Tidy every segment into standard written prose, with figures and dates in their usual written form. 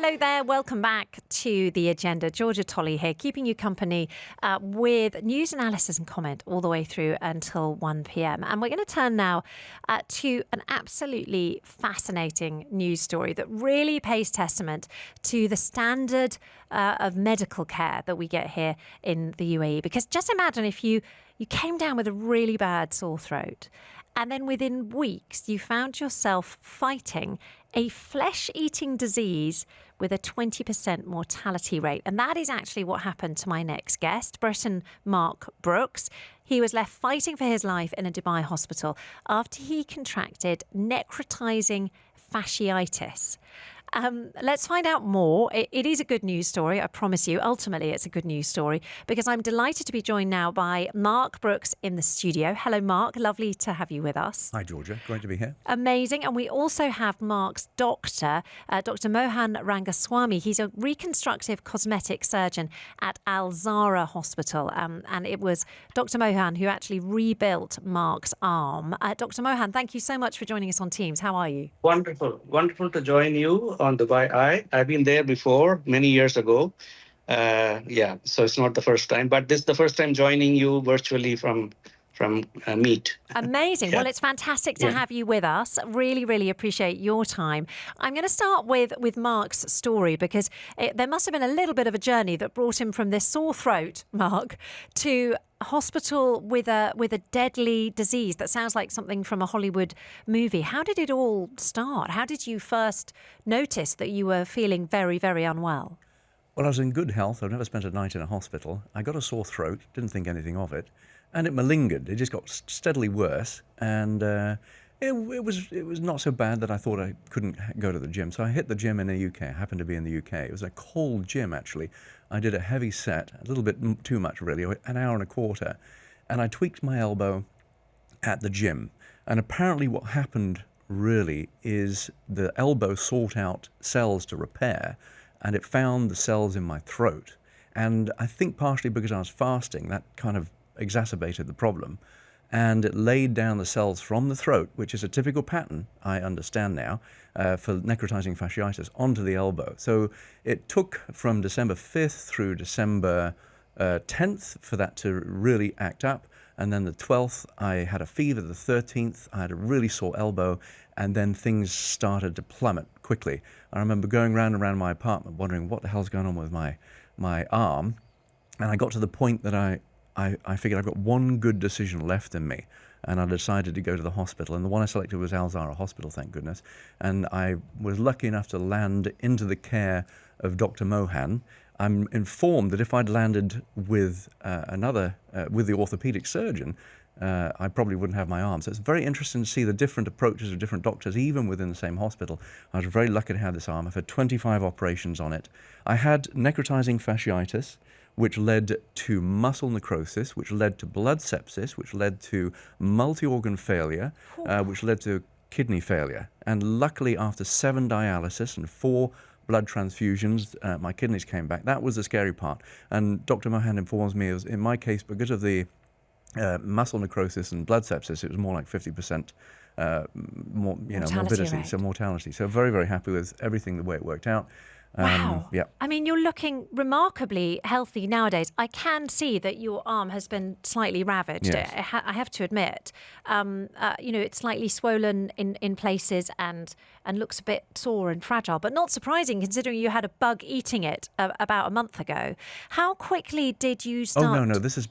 Hello there, welcome back to The Agenda. Georgia Tolley here, keeping you company with news, analysis and comment all the way through until 1 p.m. And we're going to turn now to an absolutely fascinating news story that really pays testament to the standard of medical care that we get here in the UAE. Because just imagine if you came down with a really bad sore throat, and then within weeks, you found yourself fighting a flesh-eating disease with a 20% mortality rate. And that is actually what happened to my next guest, Briton Mark Brooks. He was left fighting for his life in a Dubai hospital after he contracted necrotizing fasciitis. Let's find out more. It is a good news story, I promise you. Ultimately, it's a good news story because I'm delighted to be joined now by Mark Brooks in the studio. Hello, Mark. Lovely to have you with us. Hi, Georgia. Great to be here. Amazing. And we also have Mark's doctor, Dr. Mohan Rangaswami. He's a reconstructive cosmetic surgeon at Zahra Hospital. And it was Dr. Mohan who actually rebuilt Mark's arm. Dr. Mohan, thank you so much for joining us on Teams. How are you? Wonderful. Wonderful to join you on Dubai Eye. I've been there before, many years ago. So it's not the first time, but this is the first time joining you virtually from Meet. Amazing. Yeah. Well, it's fantastic to have you with us. Really, really appreciate your time. I'm going to start with Mark's story because there must have been a little bit of a journey that brought him from this sore throat, Mark, to hospital with a deadly disease that sounds like something from a Hollywood movie. How did it all start? How did you first notice that you were feeling very, very unwell? Well, I was in good health. I've never spent a night in a hospital. I got a sore throat, didn't think anything of it, and it malingered. It just got steadily worse, and it was not so bad that I thought I couldn't go to the gym. So I hit the gym in the UK. I happened to be in the UK. It was a cold gym, actually. I did a heavy set, a little bit too much, really, an hour and a quarter, and I tweaked my elbow at the gym. And apparently what happened really is the elbow sought out cells to repair, and it found the cells in my throat. And I think partially because I was fasting, that kind of exacerbated the problem. And it laid down the cells from the throat, which is a typical pattern, I understand now, for necrotizing fasciitis, onto the elbow. So it took from December 5th through December 10th for that to really act up. And then the 12th, I had a fever. The 13th, I had a really sore elbow. And then things started to plummet quickly. I remember going round and round my apartment, wondering what the hell's going on with my arm. And I got to the point that I figured I've got one good decision left in me, and I decided to go to the hospital. And the one I selected was Zahra Hospital, thank goodness. And I was lucky enough to land into the care of Dr. Mohan. I'm informed that if I'd landed with with the orthopedic surgeon, I probably wouldn't have my arm. So it's very interesting to see the different approaches of different doctors, even within the same hospital. I was very lucky to have this arm. I've had 25 operations on it. I had necrotizing fasciitis, which led to muscle necrosis, which led to blood sepsis, which led to multi-organ failure, which led to kidney failure. And luckily, after 7 dialysis and 4 blood transfusions, my kidneys came back. That was the scary part. And Dr. Mohan informs me, in my case, because of the muscle necrosis and blood sepsis, it was more like 50% morbidity, so mortality. So very, very happy with everything, the way it worked out. Wow. Yeah. I mean, you're looking remarkably healthy nowadays. I can see that your arm has been slightly ravaged. Yes. I have to admit. It's slightly swollen in places and looks a bit sore and fragile, but not surprising considering you had a bug eating it about a month ago. How quickly did you start? Oh, no. This is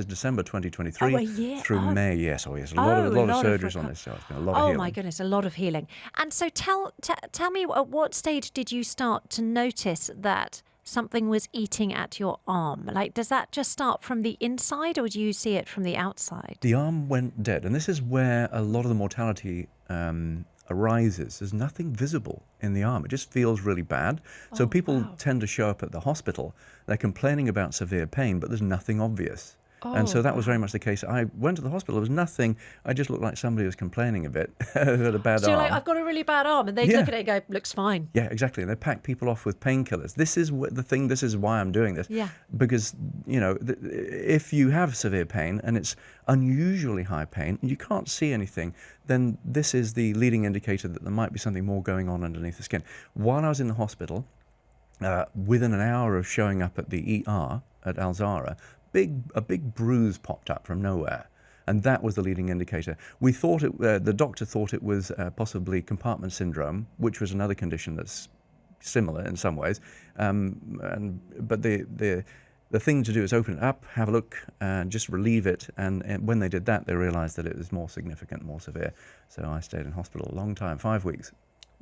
December 2023 a year? through May. Yes. A lot of surgeries on this. So it's been a lot of healing. Oh my goodness, a lot of healing. And so tell me, at what stage did you start to notice that something was eating at your arm? Like, does that just start from the inside or do you see it from the outside? The arm went dead, and this is where a lot of the mortality arises. There's nothing visible in the arm. It just feels really bad. So people tend to show up at the hospital. They're complaining about severe pain, but there's nothing obvious. And so Oh, that was very wow. much the case. I went to the hospital. There was nothing. I just looked like somebody was complaining a bit, who had a bad So you're like, arm. I've got a really bad arm, and they'd look Yeah. at it and go, looks fine. Yeah, exactly. And they pack people off with painkillers. This is the thing. This is why I'm doing this. Yeah. Because, if you have severe pain and it's unusually high pain and you can't see anything, then this is the leading indicator that there might be something more going on underneath the skin. While I was in the hospital, within an hour of showing up at the ER at Al Zahra, a big bruise popped up from nowhere. And that was the leading indicator. We thought the doctor thought it was possibly compartment syndrome, which was another condition that's similar in some ways. But the thing to do is open it up, have a look, and just relieve it. And when they did that, they realized that it was more significant, more severe. So I stayed in hospital a long time, 5 weeks.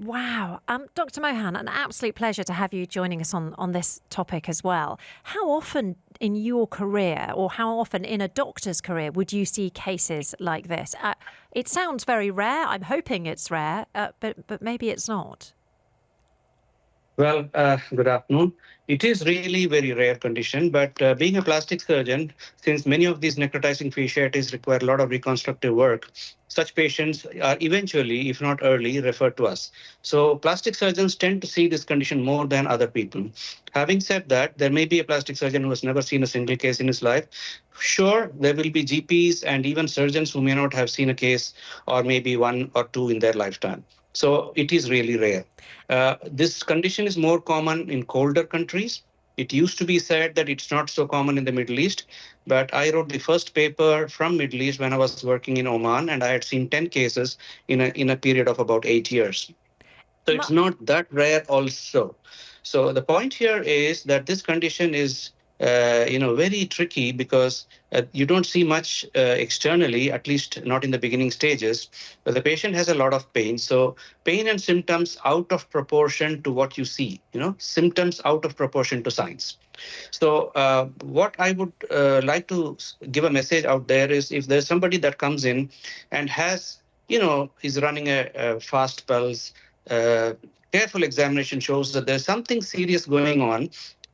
Wow. Dr. Mohan, an absolute pleasure to have you joining us on this topic as well. How often in your career, or how often in a doctor's career, would you see cases like this? It sounds very rare. I'm hoping it's rare, but maybe it's not. Well, good afternoon. It is really very rare condition, but being a plastic surgeon, since many of these necrotizing fasciitis require a lot of reconstructive work, such patients are eventually, if not early, referred to us. So plastic surgeons tend to see this condition more than other people. Having said that, there may be a plastic surgeon who has never seen a single case in his life. Sure, there will be GPs and even surgeons who may not have seen a case or maybe one or two in their lifetime. So it is really rare. This condition is more common in colder countries. It used to be said that it's not so common in the Middle East, but I wrote the first paper from Middle East when I was working in Oman, and I had seen 10 cases in a period of about 8 years. So it's not that rare also. So the point here is that this condition is very tricky because you don't see much externally, at least not in the beginning stages. But the patient has a lot of pain. So pain and symptoms out of proportion to what you see, symptoms out of proportion to signs. So what I would like to give a message out there is if there's somebody that comes in and has, is running a fast pulse, careful examination shows that there's something serious going on,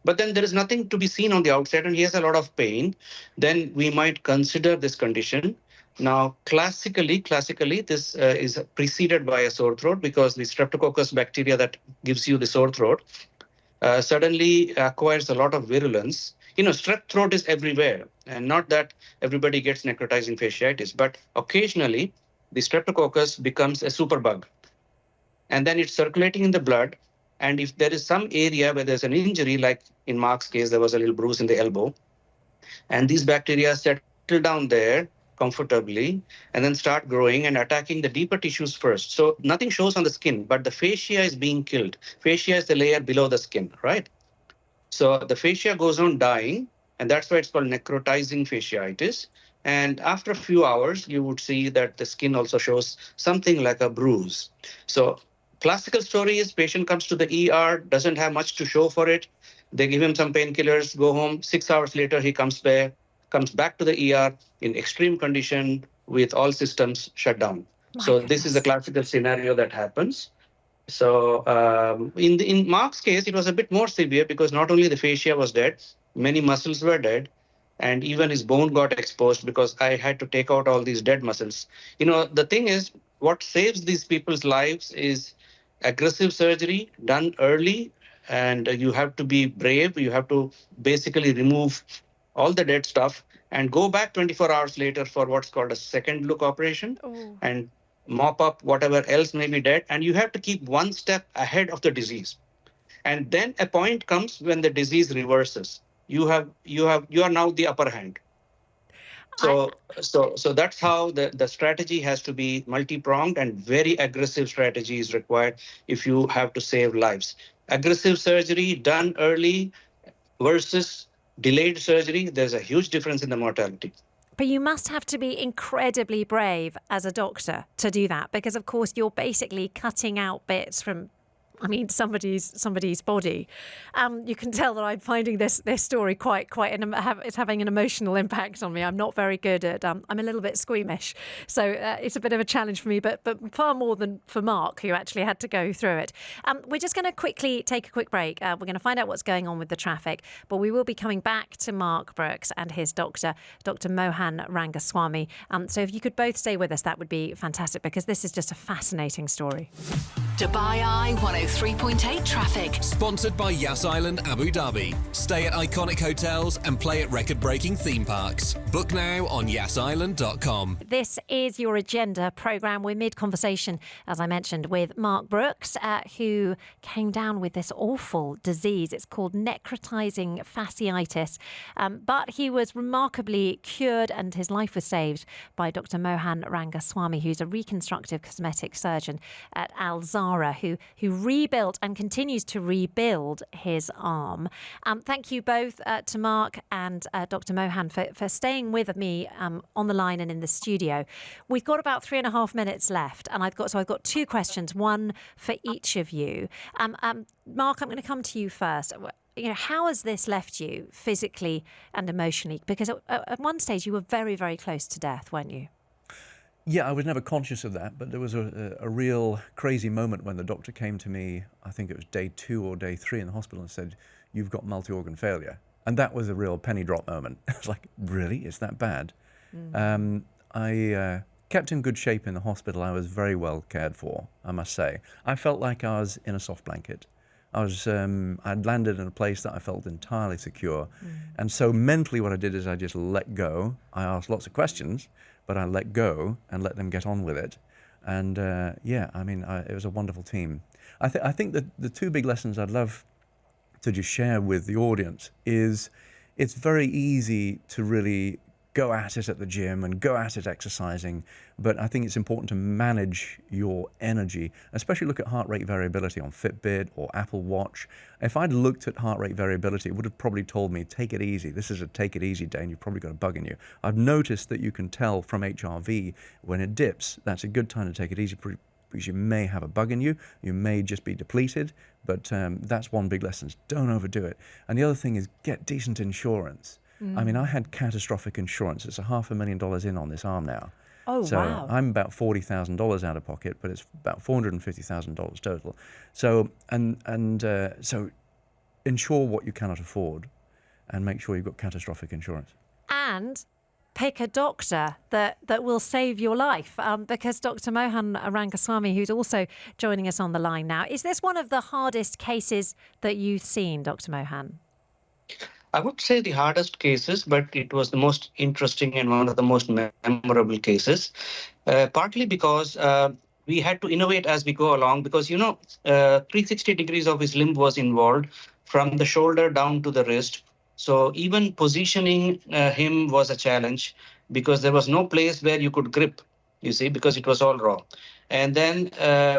but then there is nothing to be seen on the outside and he has a lot of pain, then we might consider this condition. Now, classically, this is preceded by a sore throat because the streptococcus bacteria that gives you the sore throat suddenly acquires a lot of virulence. Strep throat is everywhere, and not that everybody gets necrotizing fasciitis, but occasionally the streptococcus becomes a superbug, and then it's circulating in the blood. And if there is some area where there's an injury, like in Mark's case, there was a little bruise in the elbow, and these bacteria settle down there comfortably and then start growing and attacking the deeper tissues first. So nothing shows on the skin, but the fascia is being killed. Fascia is the layer below the skin, right? So the fascia goes on dying, and that's why it's called necrotizing fasciitis. And after a few hours, you would see that the skin also shows something like a bruise. So classical story is patient comes to the ER, doesn't have much to show for it. They give him some painkillers, go home. 6 hours later, he comes back to the ER in extreme condition with all systems shut down. My So this is a goodness. classical scenario that happens. So in Mark's case, it was a bit more severe because not only the fascia was dead, many muscles were dead, and even his bone got exposed because I had to take out all these dead muscles. The thing is, what saves these people's lives is aggressive surgery done early, and you have to be brave. You have to basically remove all the dead stuff and go back 24 hours later for what's called a second look operation Oh. and mop up whatever else may be dead. And you have to keep one step ahead of the disease. And then a point comes when the disease reverses. You are now the upper hand. I, So that's how the strategy has to be multi-pronged, and very aggressive strategy is required if you have to save lives. Aggressive surgery done early versus delayed surgery, there's a huge difference in the mortality. But you must have to be incredibly brave as a doctor to do that because, of course, you're basically cutting out bits from I mean, somebody's body. You can tell that I'm finding this story it's having an emotional impact on me. I'm not very good at. I'm a little bit squeamish, so it's a bit of a challenge for me. But far more than for Mark, who actually had to go through it. We're just going to quickly take a quick break. We're going to find out what's going on with the traffic, but we will be coming back to Mark Brooks and his doctor, Dr. Mohan Rangaswami. So if you could both stay with us, that would be fantastic, because this is just a fascinating story. Dubai Eye 103.8 traffic. Sponsored by Yas Island Abu Dhabi. Stay at iconic hotels and play at record-breaking theme parks. Book now on yasisland.com. This is your Agenda programme. We're mid-conversation, as I mentioned, with Mark Brooks, who came down with this awful disease. It's called necrotizing fasciitis. But he was remarkably cured and his life was saved by Dr. Mohan Rangaswami, who's a reconstructive cosmetic surgeon at Zahra, who rebuilt and continues to rebuild his arm. Thank you both to Mark and Dr. Mohan for staying with me on the line and in the studio. We've got about 3.5 minutes left, and I've got two questions, one for each of you. Mark, I'm going to come to you first. How has this left you physically and emotionally? Because at one stage you were very, very close to death, weren't you? Yeah, I was never conscious of that, but there was a real crazy moment when the doctor came to me, I think it was day 2 or day 3 in the hospital, and said, "You've got multi-organ failure." And that was a real penny drop moment. I was like, really? It's that bad? I kept in good shape in the hospital. I was very well cared for, I must say. I felt like I was in a soft blanket. I'd landed in a place that I felt entirely secure. And so mentally what I did is I just let go. I asked lots of questions, but I let go and let them get on with it. And it was a wonderful team. I think that the two big lessons I'd love to just share with the audience is it's very easy to really go at it at the gym and go at it exercising, but I think it's important to manage your energy, especially look at heart rate variability on Fitbit or Apple Watch. If I'd looked at heart rate variability, it would have probably told me, take it easy. This is a take it easy day and you've probably got a bug in you. I've noticed that you can tell from HRV when it dips, that's a good time to take it easy because you may have a bug in you, you may just be depleted, but that's one big lesson, don't overdo it. And the other thing is get decent insurance. I mean, I had catastrophic insurance. It's $500,000 in on this arm now. Oh, so wow. I'm about $40,000 out of pocket, but it's about $450,000 total. So, so insure what you cannot afford and make sure you've got catastrophic insurance. And pick a doctor that will save your life, because Dr. Mohan Rangaswami, who's also joining us on the line now, is this one of the hardest cases that you've seen, Dr. Mohan? I would say the hardest cases, but it was the most interesting and one of the most memorable cases, partly because we had to innovate as we go along because, 360 degrees of his limb was involved from the shoulder down to the wrist. So even positioning him was a challenge because there was no place where you could grip, you see, because it was all raw. And then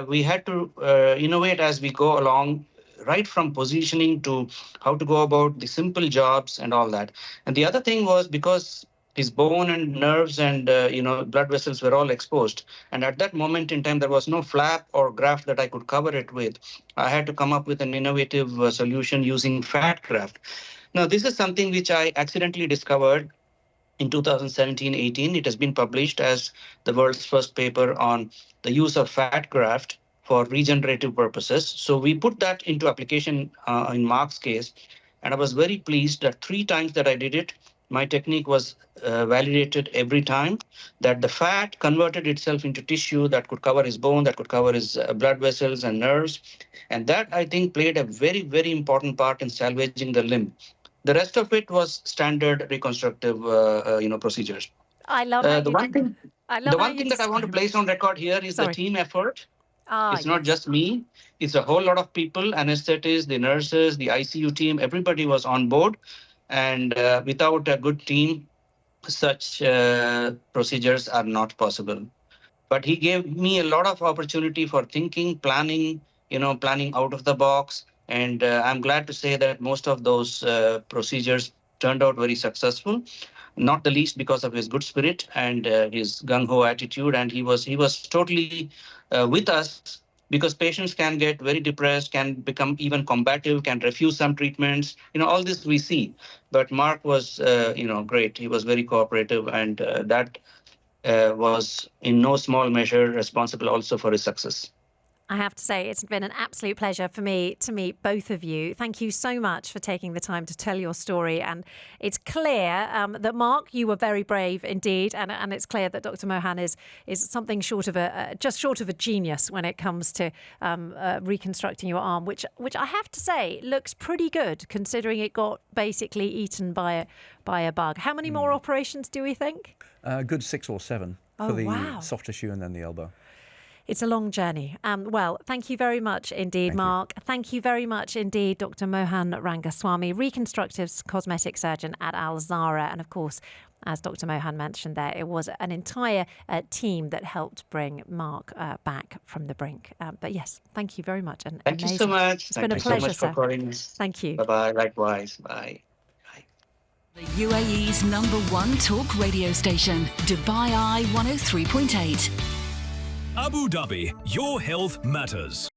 we had to innovate as we go along, right from positioning to how to go about the simple jobs and all that. And the other thing was because his bone and nerves and blood vessels were all exposed. And at that moment in time, there was no flap or graft that I could cover it with. I had to come up with an innovative solution using fat graft. Now, this is something which I accidentally discovered in 2017-18. It has been published as the world's first paper on the use of fat graft for regenerative purposes. So we put that into application in Mark's case. And I was very pleased that 3 times that I did it, my technique was validated every time, that the fat converted itself into tissue that could cover his bone, that could cover his blood vessels and nerves. And that, I think, played a very, very important part in salvaging the limb. The rest of it was standard reconstructive procedures. I love the one thing that I want to place on record here is the team effort. It's not just me. It's a whole lot of people, anesthetists, the nurses, the ICU team, everybody was on board. And without a good team, such procedures are not possible. But he gave me a lot of opportunity for thinking, planning out of the box. And I'm glad to say that most of those procedures turned out very successful, not the least because of his good spirit and his gung-ho attitude. And he was totally with us because patients can get very depressed, can become even combative, can refuse some treatments. All this we see. But Mark was, great. He was very cooperative, and that was in no small measure responsible also for his success. I have to say, it's been an absolute pleasure for me to meet both of you. Thank you so much for taking the time to tell your story. And it's clear that, Mark, you were very brave indeed. And it's clear that Dr. Mohan is something short of just short of a genius when it comes to reconstructing your arm, which I have to say looks pretty good considering it got basically eaten by a bug. How many more operations do we think? A good 6 or 7 for the soft tissue and then the elbow. It's a long journey. Well, thank you very much indeed, Mark. Thank you very much indeed, Dr. Mohan Rangaswami, reconstructive cosmetic surgeon at Al Zahra. And of course, as Dr. Mohan mentioned there, it was an entire team that helped bring Mark back from the brink. But yes, thank you very much. And thank you so much. It's been a pleasure, so much for calling us. Thank you. Bye-bye. Likewise. Bye. The UAE's #1 talk radio station, Dubai Eye 103.8. Abu Dhabi, your health matters.